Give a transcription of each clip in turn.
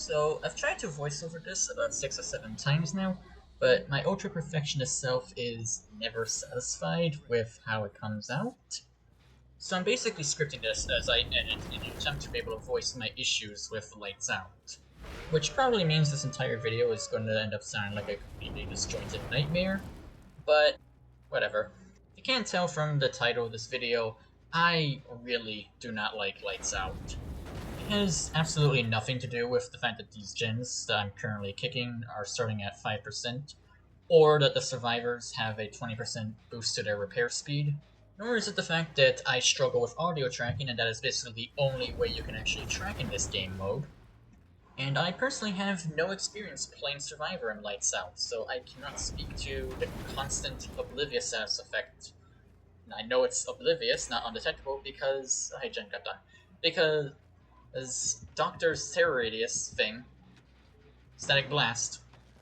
So, I've tried to voice over this about 6 or 7 times now, but my ultra perfectionist self is never satisfied with how it comes out. So I'm basically scripting this as I edit in an attempt to be able to voice my issues with lights out. Which probably means this entire video is going to end up sounding like a completely disjointed nightmare, but whatever. If you can't tell from the title of this video, I really do not like lights out. It has absolutely nothing to do with the fact that these gens that I'm currently kicking are starting at 5%, or that the survivors have a 20% boost to their repair speed, nor is it the fact that I struggle with audio tracking and that is basically the only way you can actually track in this game mode. And I personally have no experience playing Survivor in Lights Out, so I cannot speak to the constant oblivious status effect. And I know it's oblivious, not undetectable, because... Hey, Jen got done. Because Doctor's terror radius thing, Static Blast,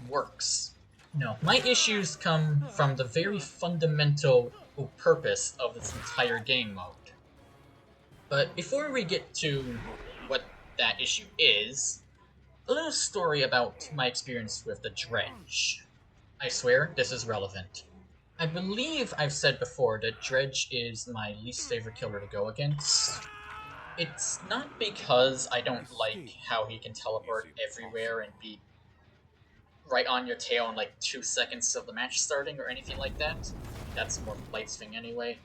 works. No, my issues come from the very fundamental purpose of this entire game mode. But before we get to what that issue is, a little story about my experience with the Dredge. I swear, this is relevant. I believe I've said before that Dredge is my least favorite killer to go against. It's not because I don't like how he can teleport everywhere and be right on your tail in like 2 seconds of the match starting or anything like that. That's more Light's thing anyway.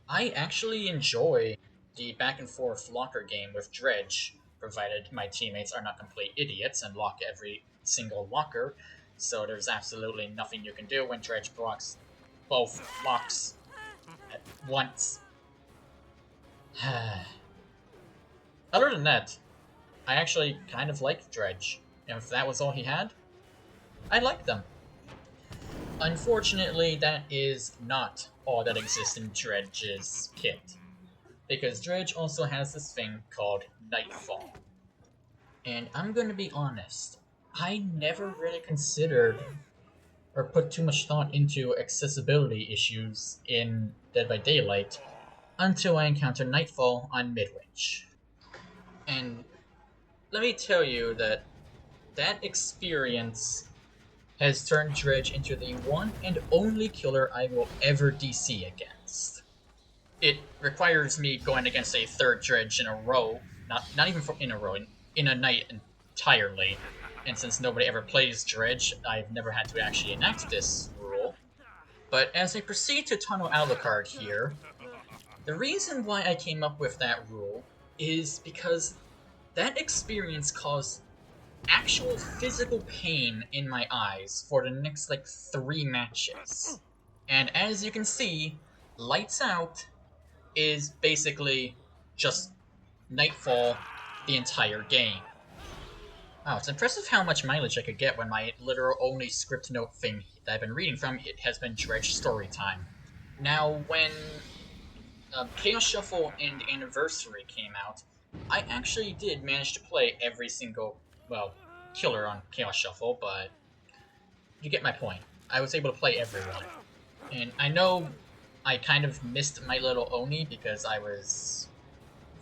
I actually enjoy the back and forth locker game with Dredge, provided my teammates are not complete idiots and lock every single locker, so there's absolutely nothing you can do when Dredge blocks both locks at once. Other than that, I actually kind of like Dredge, and if that was all he had, I like them. Unfortunately, that is not all that exists in Dredge's kit, because Dredge also has this thing called Nightfall. And I'm going to be honest, I never really considered or put too much thought into accessibility issues in Dead by Daylight until I encountered Nightfall on Midwich. And let me tell you that that experience has turned Dredge into the one and only killer I will ever DC against. It requires me going against a third Dredge in a row, not even in a row, in a night entirely. And since nobody ever plays Dredge, I've never had to actually enact this rule. But as I proceed to tunnel Alucard here, the reason why I came up with that rule is because that experience caused actual physical pain in my eyes for the next, 3 matches. And as you can see, Lights Out is basically just Nightfall the entire game. Wow, it's impressive how much mileage I could get when my literal only script note thing that I've been reading from it has been Dredge story time. Now, when Chaos Shuffle and Anniversary came out, I actually did manage to play every single, killer on Chaos Shuffle, but you get my point. I was able to play everyone. And I know I kind of missed my little Oni because I was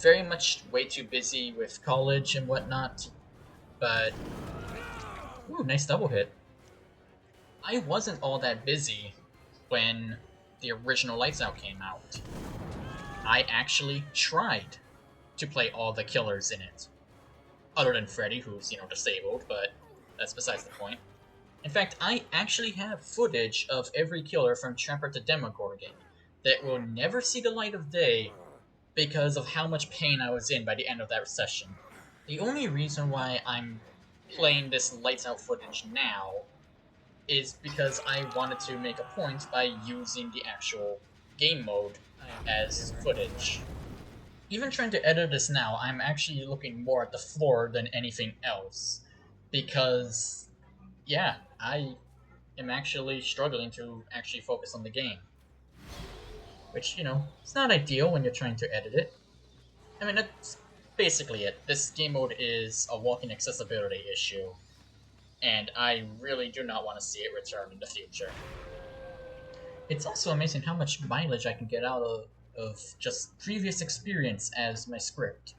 very much way too busy with college and whatnot, but... Ooh, nice double hit. I wasn't all that busy when the original Lights Out came out. I actually tried to play all the killers in it. Other than Freddy, who's, disabled, but that's besides the point. In fact, I actually have footage of every killer from Trapper to Demogorgon that will never see the light of day because of how much pain I was in by the end of that session. The only reason why I'm playing this Lights Out footage now is because I wanted to make a point by using the actual game mode as footage. Even trying to edit this now, I'm actually looking more at the floor than anything else. Because, yeah, I am actually struggling to actually focus on the game. Which, it's not ideal when you're trying to edit it. I mean, that's basically it. This game mode is a walking accessibility issue. And I really do not want to see it return in the future. It's also amazing how much mileage I can get out of just previous experience as my script.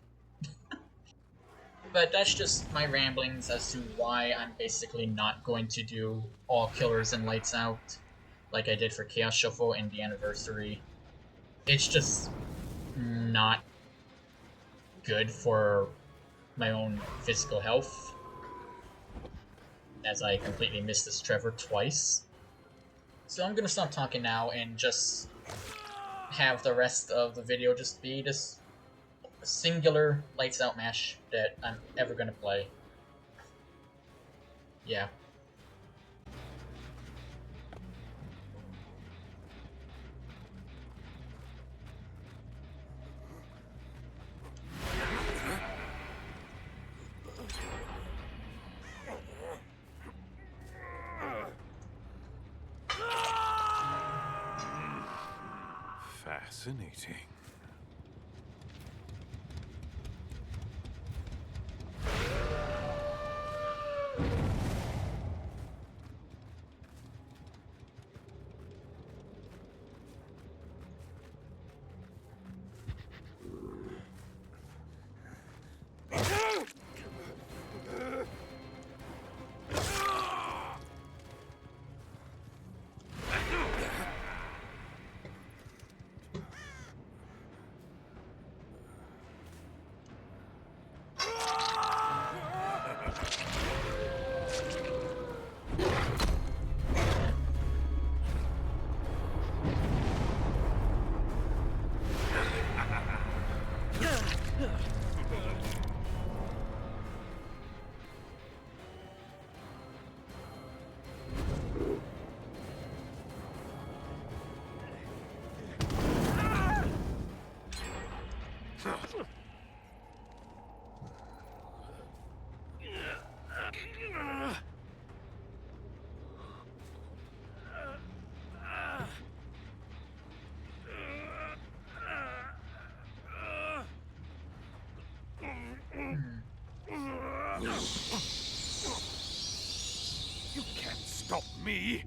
But that's just my ramblings as to why I'm basically not going to do all killers and lights out like I did for Chaos Shuffle and the anniversary. It's just not good for my own physical health, as I completely missed this Trevor twice. So I'm gonna stop talking now and just have the rest of the video just be this singular lights out match that I'm ever gonna play. Yeah. Fascinating. You can't stop me!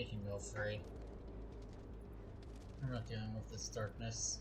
He can go free. I'm not dealing with this darkness.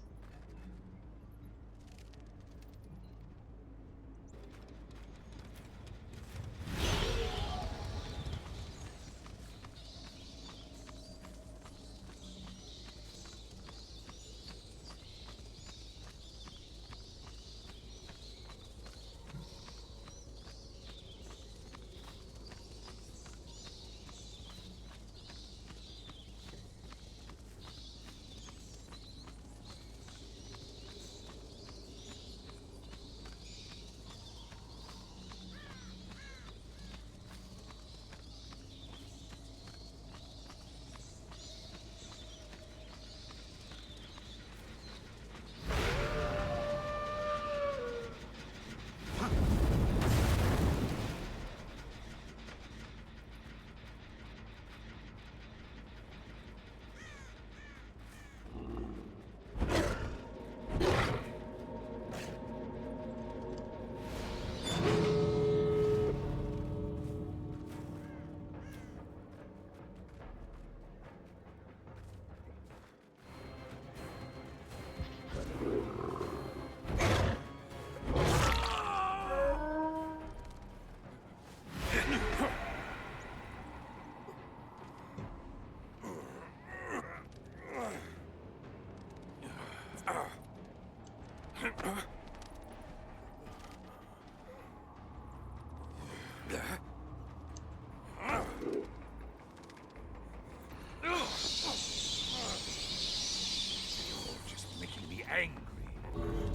You're just making me angry.